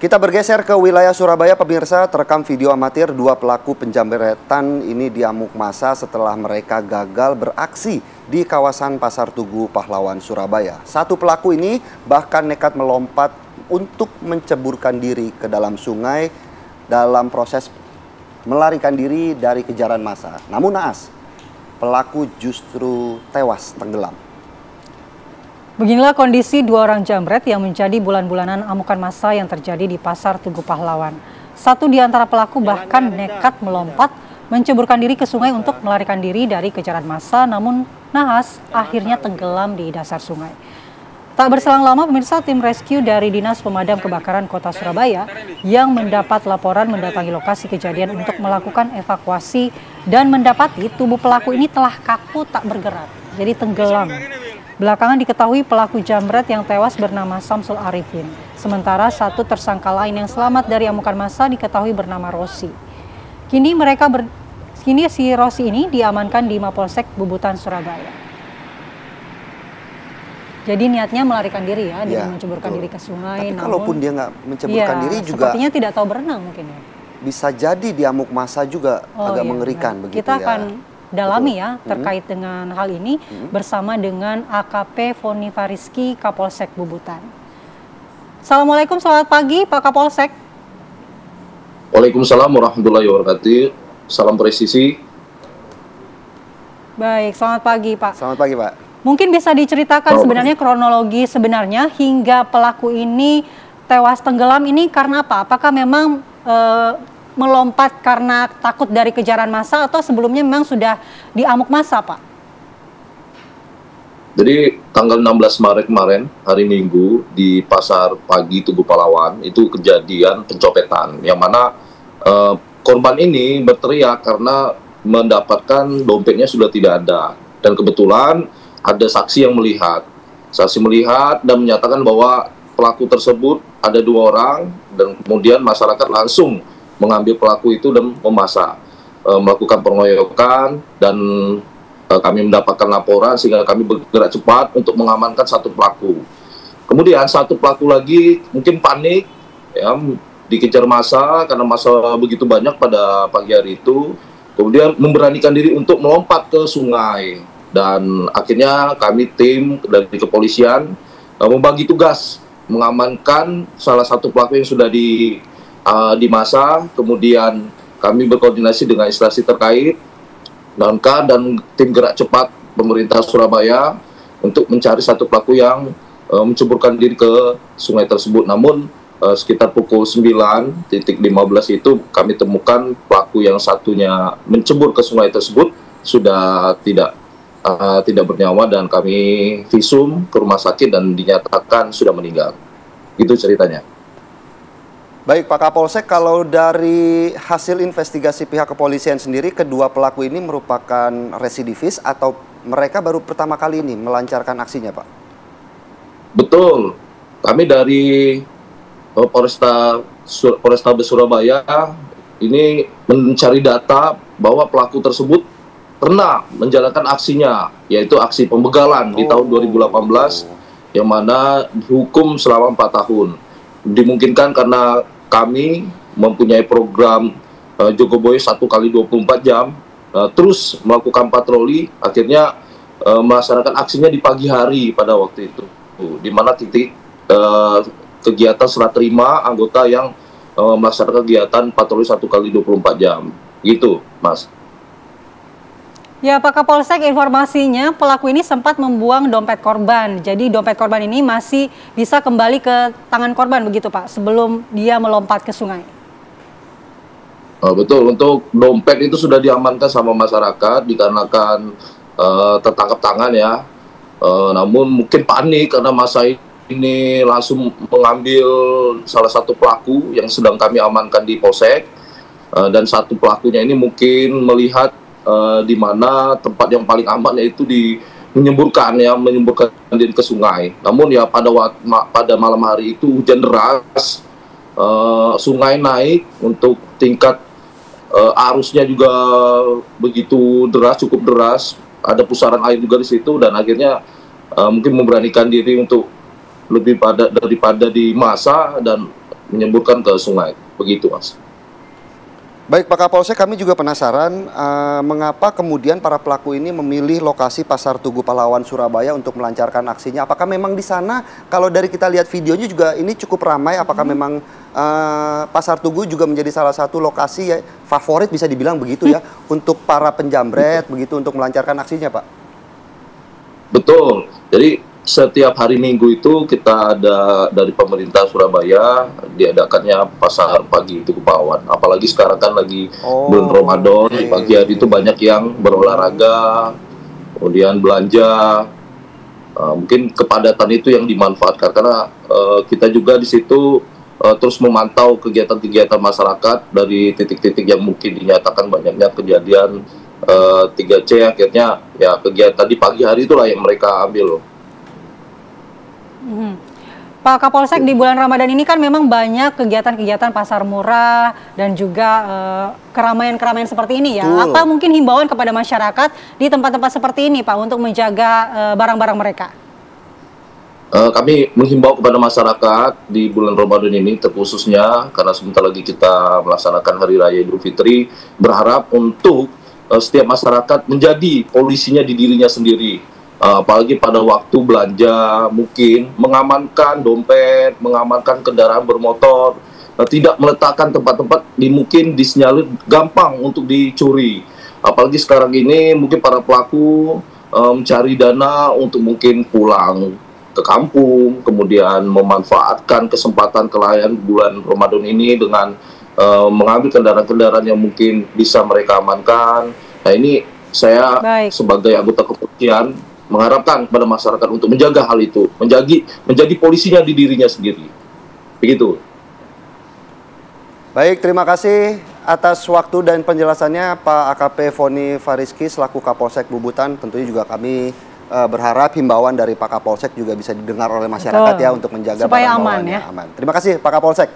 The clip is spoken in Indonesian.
Kita bergeser ke wilayah Surabaya, pemirsa. Terekam video amatir dua pelaku penjamretan ini diamuk massa setelah mereka gagal beraksi di kawasan Pasar Tugu Pahlawan, Surabaya. Satu pelaku ini bahkan nekat melompat untuk menceburkan diri ke dalam sungai dalam proses melarikan diri dari kejaran massa. Namun naas, pelaku justru tewas tenggelam. Beginilah kondisi dua orang jambret yang menjadi bulan-bulanan amukan massa yang terjadi di Pasar Tugu Pahlawan. Satu di antara pelaku bahkan nekat melompat menceburkan diri ke sungai untuk melarikan diri dari kejaran massa, namun nahas akhirnya tenggelam di dasar sungai. Tak berselang lama, pemirsa, tim rescue dari Dinas Pemadam Kebakaran Kota Surabaya yang mendapat laporan mendatangi lokasi kejadian untuk melakukan evakuasi dan mendapati tubuh pelaku ini telah kaku tak bergerak, jadi tenggelam. Belakangan diketahui pelaku jambret yang tewas bernama Samsul Arifin. Sementara satu tersangka lain yang selamat dari amukan massa diketahui bernama Rosi. Kini si Rosi ini diamankan di Mapolsek Bubutan, Surabaya. Jadi niatnya melarikan diri ya, dengan menceburkan diri ke sungai. Tapi kalaupun dia nggak menceburkan diri juga, sepertinya tidak tahu berenang mungkin ya. Bisa jadi diamuk massa juga agak mengerikan begitu kita ya. Akan dalami ya terkait dengan hal ini bersama dengan AKP Foni Fariski, Kapolsek Bubutan. Assalamualaikum, selamat pagi Pak Kapolsek. Waalaikumsalam warahmatullahi wabarakatuh. Salam presisi. Baik, selamat pagi Pak. Selamat pagi Pak. Mungkin bisa diceritakan sebenarnya kronologi sebenarnya hingga pelaku ini tewas tenggelam ini karena apa? Apakah memang melompat karena takut dari kejaran massa atau sebelumnya memang sudah diamuk massa, Pak? Jadi tanggal 16 Maret kemarin, hari Minggu, di Pasar Pagi Tugu Pahlawan, itu kejadian pencopetan, yang mana korban ini berteriak karena mendapatkan dompetnya sudah tidak ada. Dan kebetulan ada saksi yang melihat. Saksi melihat dan menyatakan bahwa pelaku tersebut ada dua orang, dan kemudian masyarakat langsung mengambil pelaku itu dan melakukan pengeroyokan, dan kami mendapatkan laporan sehingga kami bergerak cepat untuk mengamankan satu pelaku. Kemudian satu pelaku lagi mungkin panik, ya, dikejar massa karena massa begitu banyak pada pagi hari itu, kemudian memberanikan diri untuk melompat ke sungai, dan akhirnya kami tim dari kepolisian membagi tugas mengamankan salah satu pelaku yang sudah di massa. Kemudian kami berkoordinasi dengan instansi terkait, Damkar dan tim gerak cepat pemerintah Surabaya untuk mencari satu pelaku yang menceburkan diri ke sungai tersebut. Namun sekitar pukul 9.15 itu kami temukan pelaku yang satunya mencebur ke sungai tersebut sudah tidak bernyawa, dan kami visum ke rumah sakit dan dinyatakan sudah meninggal. Itu ceritanya. Baik Pak Kapolsek, kalau dari hasil investigasi pihak kepolisian sendiri, kedua pelaku ini merupakan residivis atau mereka baru pertama kali ini melancarkan aksinya, Pak? Betul. Kami dari Polrestabes Surabaya ini mencari data bahwa pelaku tersebut pernah menjalankan aksinya, yaitu aksi pembegalan di tahun 2018, yang mana dihukum selama 4 tahun. Dimungkinkan karena kami mempunyai program Jogoboyo 1x24 jam, terus melakukan patroli, akhirnya melaksanakan aksinya di pagi hari pada waktu itu, di mana titik kegiatan serah terima anggota yang melaksanakan kegiatan patroli 1x24 jam. Gitu, Mas. Ya, Pak Kapolsek, informasinya pelaku ini sempat membuang dompet korban. Jadi dompet korban ini masih bisa kembali ke tangan korban begitu, Pak, sebelum dia melompat ke sungai. Betul, untuk dompet itu sudah diamankan sama masyarakat dikarenakan tertangkap tangan ya. Namun mungkin panik karena massa ini langsung mengambil salah satu pelaku yang sedang kami amankan di Polsek. Dan satu pelakunya ini mungkin melihat di mana tempat yang paling aman, yaitu menyemburkan diri ke sungai. Namun ya pada malam hari itu hujan deras, sungai naik untuk tingkat arusnya juga begitu deras, cukup deras, ada pusaran air juga di situ, dan akhirnya mungkin memberanikan diri untuk lebih daripada di massa dan menyemburkan ke sungai. Begitu, Mas. Baik Pak Kapolsek, kami juga penasaran mengapa kemudian para pelaku ini memilih lokasi Pasar Tugu Pahlawan Surabaya untuk melancarkan aksinya. Apakah memang di sana, kalau dari kita lihat videonya juga ini cukup ramai, apakah memang Pasar Tugu juga menjadi salah satu lokasi ya, favorit bisa dibilang begitu ya, untuk para penjamret begitu untuk melancarkan aksinya, Pak? Betul. Jadi setiap hari Minggu itu kita ada dari pemerintah Surabaya diadakannya pasar pagi Tugu Pahlawan. Apalagi sekarang kan lagi bulan Ramadan, di pagi hari itu banyak yang berolahraga, kemudian belanja. Mungkin kepadatan itu yang dimanfaatkan karena kita juga di situ terus memantau kegiatan-kegiatan masyarakat dari titik-titik yang mungkin dinyatakan banyaknya kejadian 3C, akhirnya ya kegiatan di pagi hari itulah yang mereka ambil loh. Pak Kapolsek, di bulan Ramadan ini kan memang banyak kegiatan-kegiatan pasar murah dan juga keramaian-keramaian seperti ini ya. Apa mungkin himbauan kepada masyarakat di tempat-tempat seperti ini Pak untuk menjaga barang-barang mereka? Kami menghimbau kepada masyarakat di bulan Ramadan ini terkhususnya karena sebentar lagi kita melaksanakan Hari Raya Idul Fitri, berharap untuk setiap masyarakat menjadi polisinya di dirinya sendiri. Apalagi pada waktu belanja, mungkin mengamankan dompet, mengamankan kendaraan bermotor, tidak meletakkan tempat-tempat mungkin disinyalir gampang untuk dicuri. Apalagi sekarang ini mungkin para pelaku mencari dana untuk mungkin pulang ke kampung, kemudian memanfaatkan kesempatan kelayan bulan Ramadan ini dengan mengambil kendaraan-kendaraan yang mungkin bisa mereka amankan. Nah ini saya sebagai anggota kepolisian mengharapkan kepada masyarakat untuk menjaga hal itu, menjadi polisinya di dirinya sendiri. Begitu. Baik, terima kasih atas waktu dan penjelasannya Pak AKP Foni Fariski selaku Kapolsek Bubutan. Tentunya juga kami berharap himbauan dari Pak Kapolsek juga bisa didengar oleh masyarakat ya untuk menjaga supaya barang aman bawaannya ya. aman. Terima kasih Pak Kapolsek.